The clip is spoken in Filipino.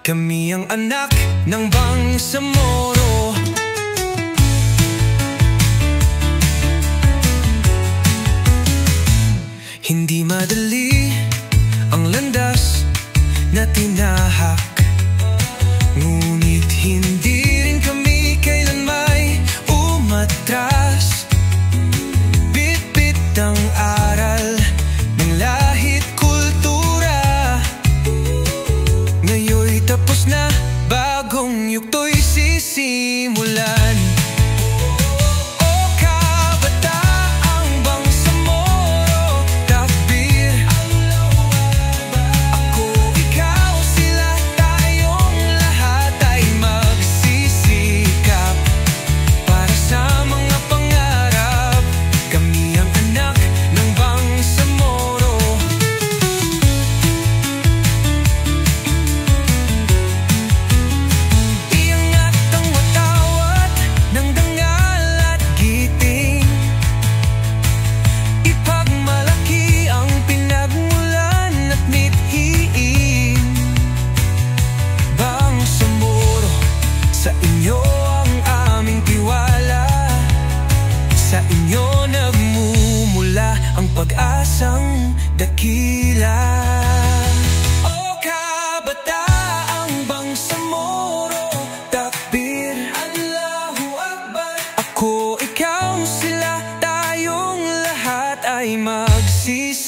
Kami ang anak ng Bangsamoro. Hindi madali ang landas na tinahak, ngunit hindi rin kami kailan may umatras. Bit-bit ang aral ng lahit kultura, ngayon'y tapos na, bagong yugto'y sisimulan. Sa inyo nagmumula ang pag-asang dakila. O kabataang Bangsamoro, takbir, Allahu Akbar. Ako, ikaw, sila, tayong lahat ay magsisi